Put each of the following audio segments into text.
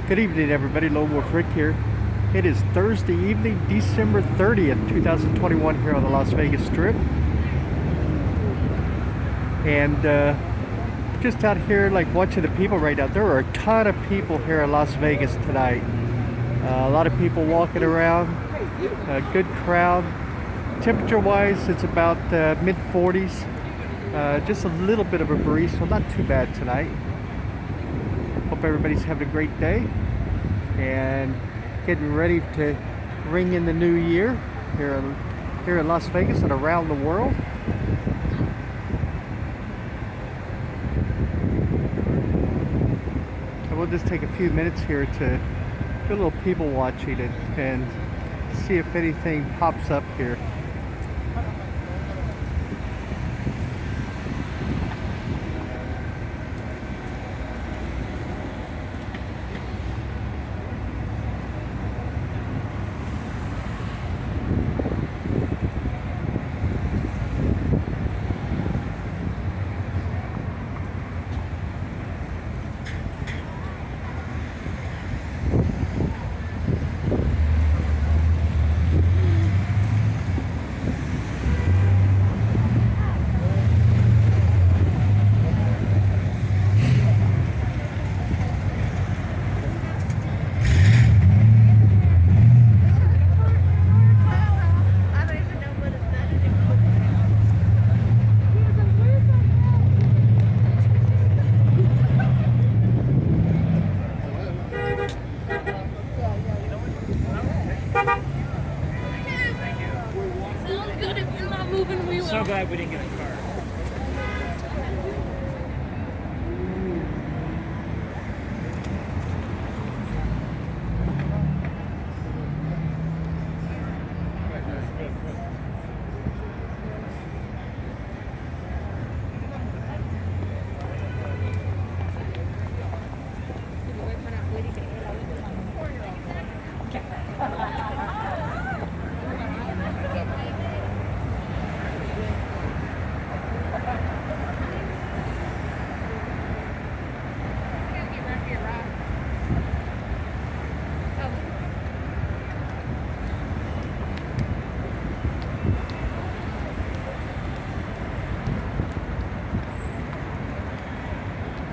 Good evening, everybody. Lone Wolf Rick here. It is Thursday evening, December 30th, 2021, here on the Las Vegas Strip. And just out here, like watching the people right now. There are a ton of people here in Las Vegas tonight. A lot of people walking around. A good crowd. Temperature-wise, it's about mid-40s. Just a little bit of a breeze, so not too bad tonight. Hope everybody's having a great day and getting ready to ring in the new year here in Las Vegas and around the world. And we'll just take a few minutes here to do a little people watching and see if anything pops up here. So glad we didn't get a car.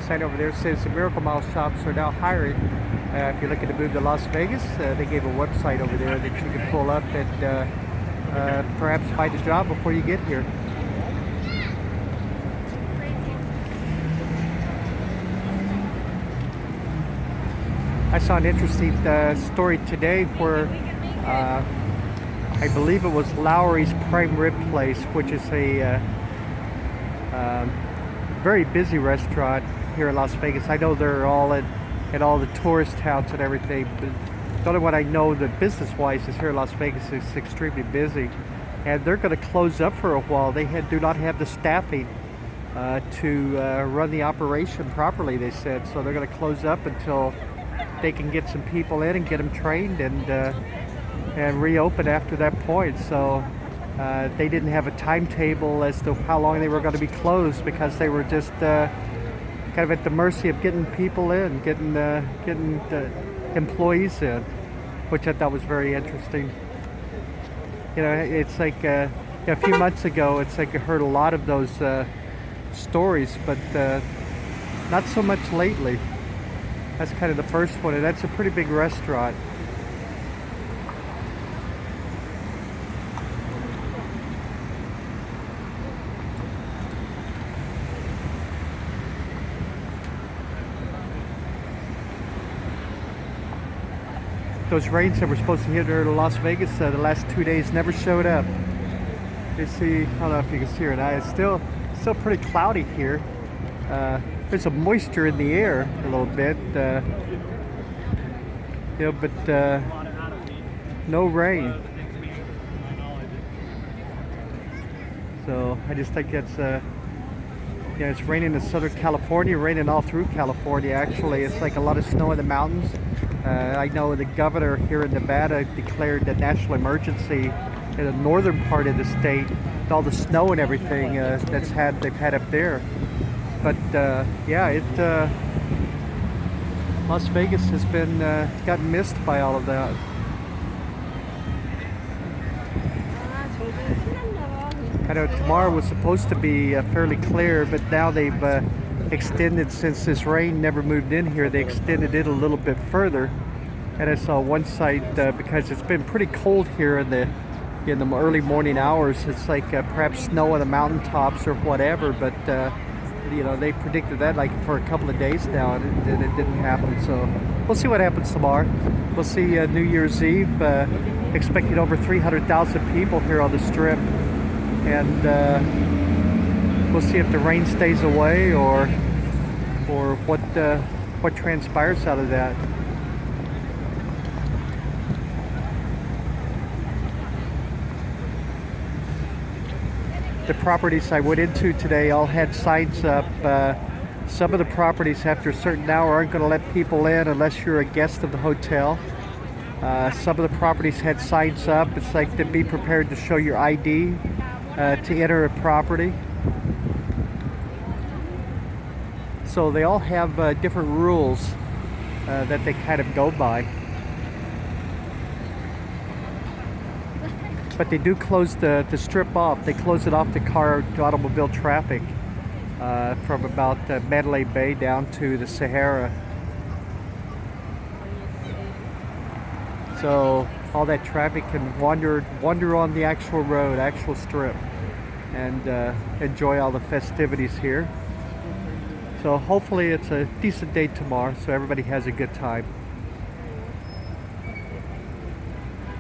Sign over there says the Miracle Mile shops are now hiring. If you're looking to move to Las Vegas, they gave a website over there that you can pull up and perhaps find a job before you get here. I saw an interesting story today where I believe it was Lowry's Prime Rib Place, which is a very busy restaurant here in Las Vegas. I know they're all in all the tourist towns and everything, but the only one I know that business-wise is here in Las Vegas is extremely busy, and they're going to close up for a while. They do not have the staffing to run the operation properly, they said, so they're going to close up until they can get some people in and get them trained and reopen after that point. So they didn't have a timetable as to how long they were going to be closed, because they were just kind of at the mercy of getting people in, getting the employees in, which I thought was very interesting. You know, it's like a few months ago, it's like I heard a lot of those stories, but not so much lately. That's kind of the first one, and that's a pretty big restaurant. Those rains that were supposed to hit here in Las Vegas the last 2 days never showed up. You see, I don't know if you can see it now. It's still pretty cloudy here. There's some moisture in the air a little bit, you know, but no rain. So I just think that's yeah, it's raining in Southern California, raining all through California. Actually, it's like a lot of snow in the mountains. I know the governor here in Nevada declared a national emergency in the northern part of the state, with all the snow and everything they've had up there. But yeah, Las Vegas has been gotten missed by all of that. I know tomorrow was supposed to be fairly clear, but now they've extended, since this rain never moved in here, they extended it a little bit further. And I saw one site, because it's been pretty cold here in the early morning hours, it's like perhaps snow on the mountaintops or whatever, but you know, they predicted that like for a couple of days now, and it didn't happen. So we'll see what happens tomorrow. We'll see New Year's Eve, expecting over 300,000 people here on the Strip, and we'll see if the rain stays away or what transpires out of that. The properties I went into today all had signs up. Some of the properties after a certain hour aren't going to let people in unless you're a guest of the hotel. Some of the properties had signs up. It's like to be prepared to show your ID to enter a property. So they all have different rules that they kind of go by. But they do close the Strip off. They close it off to car to automobile traffic from about Mandalay Bay down to the Sahara. So all that traffic can wander on the actual road, actual Strip, and enjoy all the festivities here. So hopefully it's a decent day tomorrow, so everybody has a good time.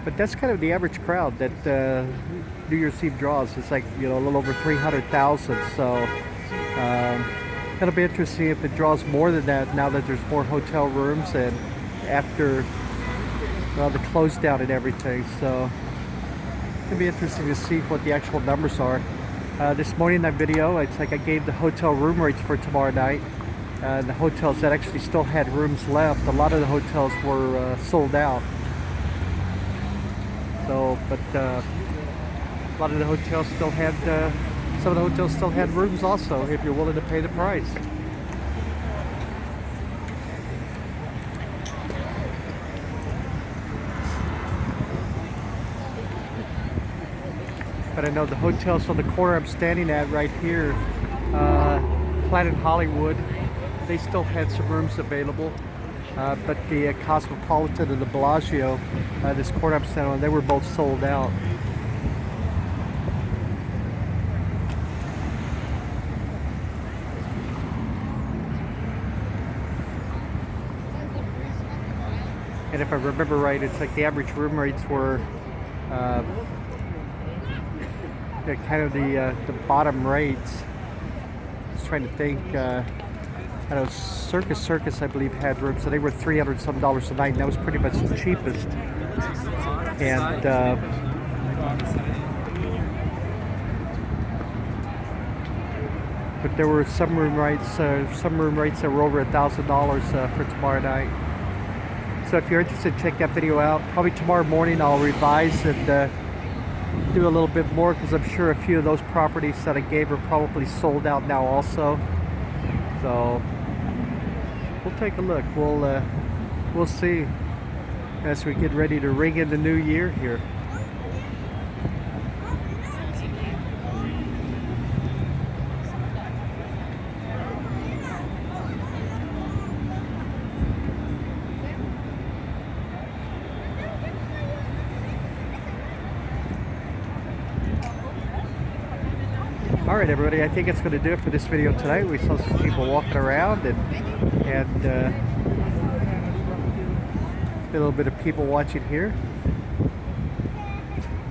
But that's kind of the average crowd that New Year's Eve draws. It's like, you know, a little over 300,000. So it'll be interesting if it draws more than that now that there's more hotel rooms and after, well, the close down and everything. So it'll be interesting to see what the actual numbers are. This morning in that video, it's like I gave the hotel room rates for tomorrow night. The hotels that actually still had rooms left, a lot of the hotels were sold out. So, but a lot of the hotels still had, some of the hotels still had rooms also, if you're willing to pay the price. But I know the hotels on the corner I'm standing at right here, Planet Hollywood, they still had some rooms available. But the Cosmopolitan and the Bellagio, this corner I'm standing on, they were both sold out. And if I remember right, it's like the average room rates were kind of the bottom rates. Just trying to think. I know Circus, I believe, had rooms, so they were $300 some a night, and that was pretty much the cheapest. And but there were some room rates that were over $1,000 for tomorrow night. So if you're interested, check that video out. Probably tomorrow morning I'll revise and do a little bit more, because I'm sure a few of those properties that I gave are probably sold out now also. So we'll take a look. We'll see as we get ready to ring in the new year here. All right, everybody, I think it's going to do it for this video tonight. We saw some people walking around and a little bit of people watching here.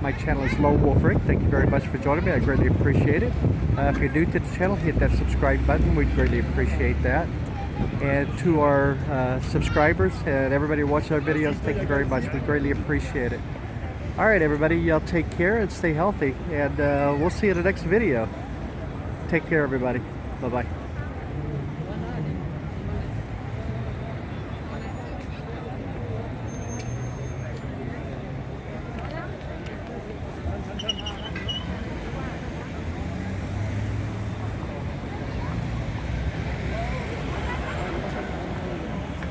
My channel is Lone Wolf Rick. Thank you very much for joining me. I greatly appreciate it. If you're new to the channel, hit that subscribe button. We'd greatly appreciate that. And to our subscribers and everybody watching our videos, thank you very much. We greatly appreciate it. All right, everybody, y'all take care and stay healthy. And we'll see you in the next video. Take care, everybody. Bye-bye.